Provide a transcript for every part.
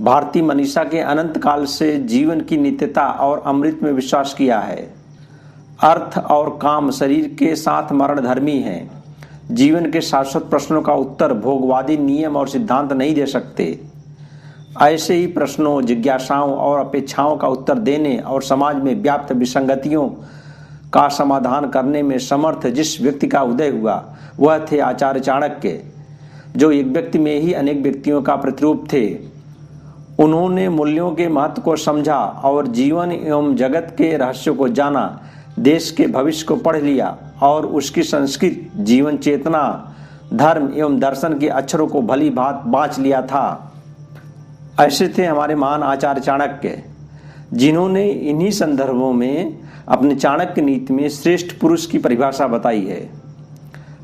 भारतीय मनीषा के अनंत काल से जीवन की नित्यता और अमृत में विश्वास किया है। अर्थ और काम शरीर के साथ मरण धर्मी हैं। जीवन के शाश्वत प्रश्नों का उत्तर भोगवादी नियम और सिद्धांत नहीं दे सकते। ऐसे ही प्रश्नों, जिज्ञासाओं और अपेक्षाओं का उत्तर देने और समाज में व्याप्त विसंगतियों का समाधान करने में समर्थ जिस व्यक्ति का उदय हुआ वह थे आचार्य चाणक्य, जो एक व्यक्ति में ही अनेक व्यक्तियों का प्रतिरूप थे। उन्होंने मूल्यों के महत्व को समझा और जीवन एवं जगत के रहस्यों को जाना, देश के भविष्य को पढ़ लिया और उसकी संस्कृत जीवन चेतना, धर्म एवं दर्शन के अक्षरों को भली भांत बाँच लिया था। ऐसे थे हमारे महान आचार्य चाणक्य, जिन्होंने इन्हीं संदर्भों में अपने चाणक्य नीति में श्रेष्ठ पुरुष की परिभाषा बताई है।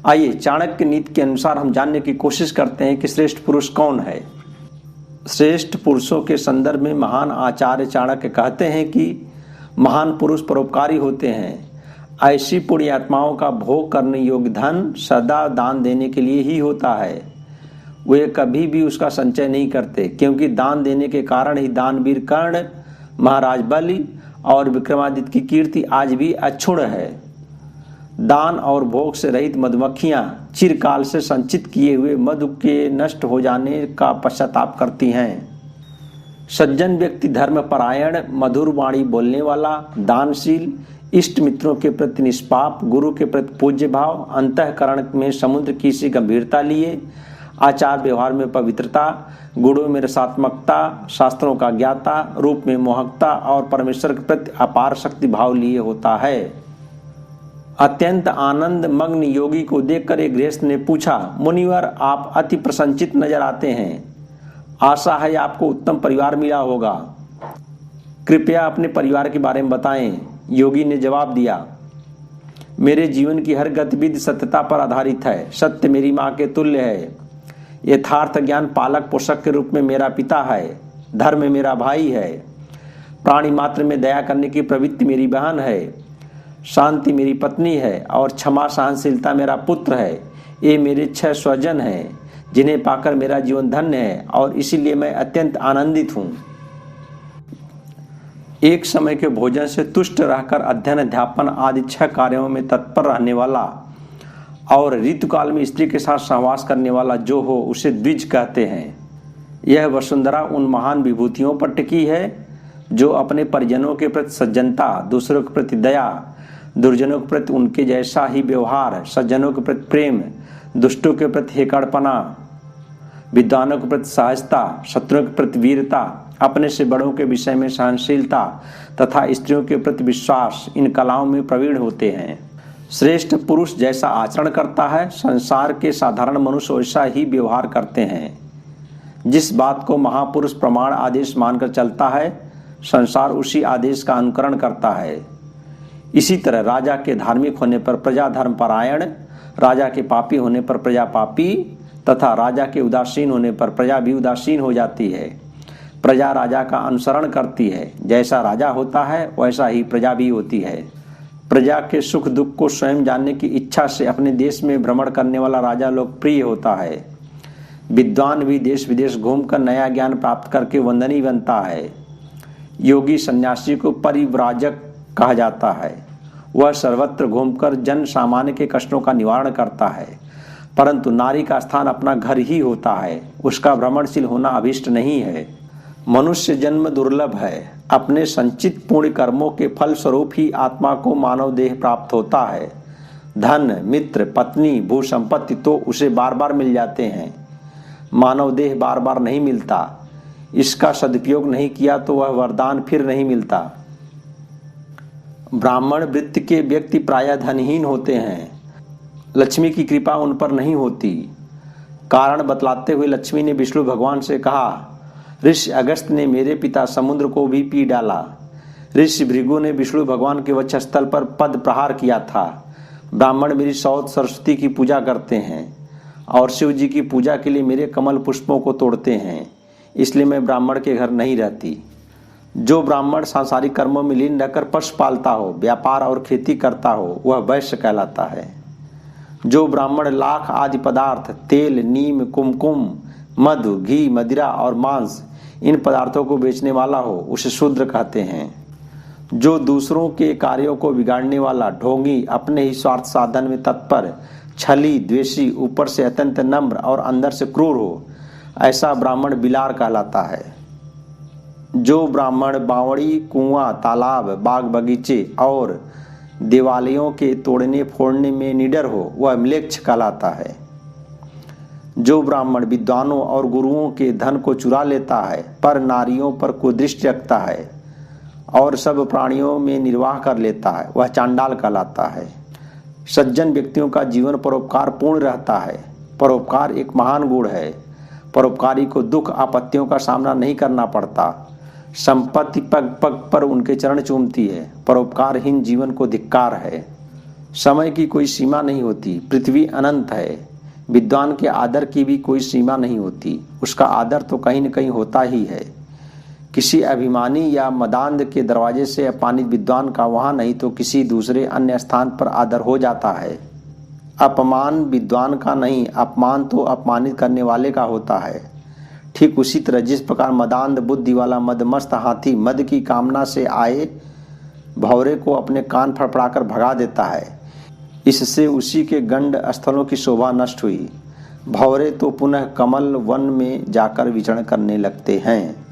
आइए चाणक्य नीति के अनुसार हम जानने की कोशिश करते हैं कि श्रेष्ठ पुरुष कौन है। श्रेष्ठ पुरुषों के संदर्भ में महान आचार्य चाणक्य कहते हैं कि महान पुरुष परोपकारी होते हैं। ऐसी पुण्य आत्माओं का भोग करने योग्य धन सदा दान देने के लिए ही होता है। वे कभी भी उसका संचय नहीं करते, क्योंकि दान देने के कारण ही दानवीर कर्ण, महाराज बलि और विक्रमादित्य की कीर्ति आज भी अक्षुण्ण है। दान और भोग से रहित मधुमक्खियां चिरकाल से संचित किए हुए मधु के नष्ट हो जाने का पश्चाताप करती हैं। सज्जन व्यक्ति धर्मपरायण, मधुर वाणी बोलने वाला, दानशील, इष्ट मित्रों के प्रति निष्पाप, गुरु के प्रति पूज्य भाव, अंतःकरण में समुद्र की सी गंभीरता लिए, आचार व्यवहार में पवित्रता, गुणों में रसात्मकता, शास्त्रों का ज्ञाता, रूप में मोहकता और परमेश्वर के प्रति अपार शक्ति भाव लिए होता है। अत्यंत आनंद मग्न योगी को देखकर एक गृहस्थ ने पूछा, मुनिवर आप अति प्रसन्नचित्त नजर आते हैं, आशा है आपको उत्तम परिवार मिला होगा, कृपया अपने परिवार के बारे में बताएं। योगी ने जवाब दिया, मेरे जीवन की हर गतिविधि सत्यता पर आधारित है। सत्य मेरी माँ के तुल्य है, यथार्थ ज्ञान पालक पोषक के रूप में मेरा पिता है, धर्म मेरा भाई है, प्राणी मात्र में दया करने की प्रवृत्ति मेरी बहन है, शांति मेरी पत्नी है और क्षमा सहनशीलता मेरा पुत्र है। ये मेरे 6 स्वजन हैं, जिन्हें पाकर मेरा जीवन धन्य है और इसीलिए मैं अत्यंत आनंदित हूँ। एक समय के भोजन से तुष्ट रहकर अध्ययन, अध्यापन आदि 6 कार्यों में तत्पर रहने वाला और ऋतुकाल में स्त्री के साथ सहवास करने वाला जो हो उसे द्विज कहते हैं। यह वसुंधरा उन महान विभूतियों पर टिकी है जो अपने परिजनों के प्रति सज्जनता, दूसरों के प्रति दया, दुर्जनों के प्रति उनके जैसा ही व्यवहार, सज्जनों के प्रति प्रेम, दुष्टों के प्रति हेकड़पना, विद्वानों के प्रति सहजता, शत्रुओं के प्रति वीरता, अपने से बड़ों के विषय में सहनशीलता तथा स्त्रियों के प्रति विश्वास, इन कलाओं में प्रवीण होते हैं। श्रेष्ठ पुरुष जैसा आचरण करता है, संसार के साधारण मनुष्य वैसा ही व्यवहार करते हैं। जिस बात को महापुरुष प्रमाण आदेश मानकर चलता है, संसार उसी आदेश का अनुकरण करता है। इसी तरह राजा के धार्मिक होने पर प्रजा धर्मपरायण, राजा के पापी होने पर प्रजा पापी तथा राजा के उदासीन होने पर प्रजा भी उदासीन हो जाती है। प्रजा राजा का अनुसरण करती है, जैसा राजा होता है वैसा ही प्रजा भी होती है। प्रजा के सुख दुख को स्वयं जानने की इच्छा से अपने देश में भ्रमण करने वाला राजा लोकप्रिय होता है। विद्वान भी देश विदेश घूमकर नया ज्ञान प्राप्त करके वंदनीय बनता है। योगी सन्यासी को परिव्राजक कहा जाता है। वह सर्वत्र घूमकर जन सामान्य के कष्टों का निवारण करता है, परंतु नारी का स्थान अपना घर ही होता है, उसका भ्रमणशील होना अभीष्ट नहीं है। मनुष्य जन्म दुर्लभ है। अपने संचित पुण्य कर्मों के फल स्वरूप ही आत्मा को मानव देह प्राप्त होता है। धन, मित्र, पत्नी, भू संपत्ति तो उसे बार बार मिल जाते हैं, मानव देह बार बार नहीं मिलता। इसका सदुपयोग नहीं किया तो वह वरदान फिर नहीं मिलता। ब्राह्मण वृत्ति के व्यक्ति प्रायः धनहीन होते हैं, लक्ष्मी की कृपा उन पर नहीं होती। कारण बतलाते हुए लक्ष्मी ने विष्णु भगवान से कहा, ऋषि अगस्त ने मेरे पिता समुद्र को भी पी डाला। ऋषि भृगु ने विष्णु भगवान के वक्षस्थल पर पद प्रहार किया था। ब्राह्मण मेरी सौत सरस्वती की पूजा करते हैं और शिव जी की पूजा के लिए मेरे कमल पुष्पों को तोड़ते हैं, इसलिए मैं ब्राह्मण के घर नहीं रहती। जो ब्राह्मण सांसारिक कर्मों में लीन रहकर पशु पालता हो, व्यापार और खेती करता हो, वह वैश्य कहलाता है। जो ब्राह्मण लाख आदि पदार्थ, तेल, नीम, कुमकुम, मधु, घी, मदिरा और मांस इन पदार्थों को बेचने वाला हो उसे शूद्र कहते हैं। जो दूसरों के कार्यों को बिगाड़ने वाला, ढोंगी, अपने ही स्वार्थ साधन में तत्पर, छली, द्वेषी, ऊपर से अत्यंत नम्र और अंदर से क्रूर हो, ऐसा ब्राह्मण बिलार कहलाता है। जो ब्राह्मण बावड़ी, कुआं, तालाब, बाग बगीचे और देवालयों के तोड़ने फोड़ने में निडर हो, वह म्लेच्छ कहलाता है। जो ब्राह्मण विद्वानों और गुरुओं के धन को चुरा लेता है, पर नारियों पर कुदृष्टि रखता है और सब प्राणियों में निर्वाह कर लेता है, वह चांडाल कहलाता है। सज्जन व्यक्तियों का जीवन परोपकार पूर्ण रहता है। परोपकार एक महान गुण है। परोपकारी को दुख आपत्तियों का सामना नहीं करना पड़ता। संपत्ति पग पग पर उनके चरण चूमती है। परोपकारहीन जीवन को धिक्कार है। समय की कोई सीमा नहीं होती। पृथ्वी अनंत है। विद्वान के आदर की भी कोई सीमा नहीं होती। उसका आदर तो कहीं न कहीं होता ही है। किसी अभिमानी या मदांध के दरवाजे से अपमानित विद्वान का वहां नहीं तो किसी दूसरे अन्य स्थान पर आदर हो जाता है। अपमान विद्वान का नहीं, अपमान तो अपमानित करने वाले का होता है। ठीक उसी तरह जिस प्रकार मदांध बुद्धि वाला मदमस्त हाथी मद की कामना से आए भौरे को अपने कान फड़फड़ाकर भगा देता है, इससे उसी के गंड स्थलों की शोभा नष्ट हुई। भौरे तो पुनः कमल वन में जाकर विचरण करने लगते हैं।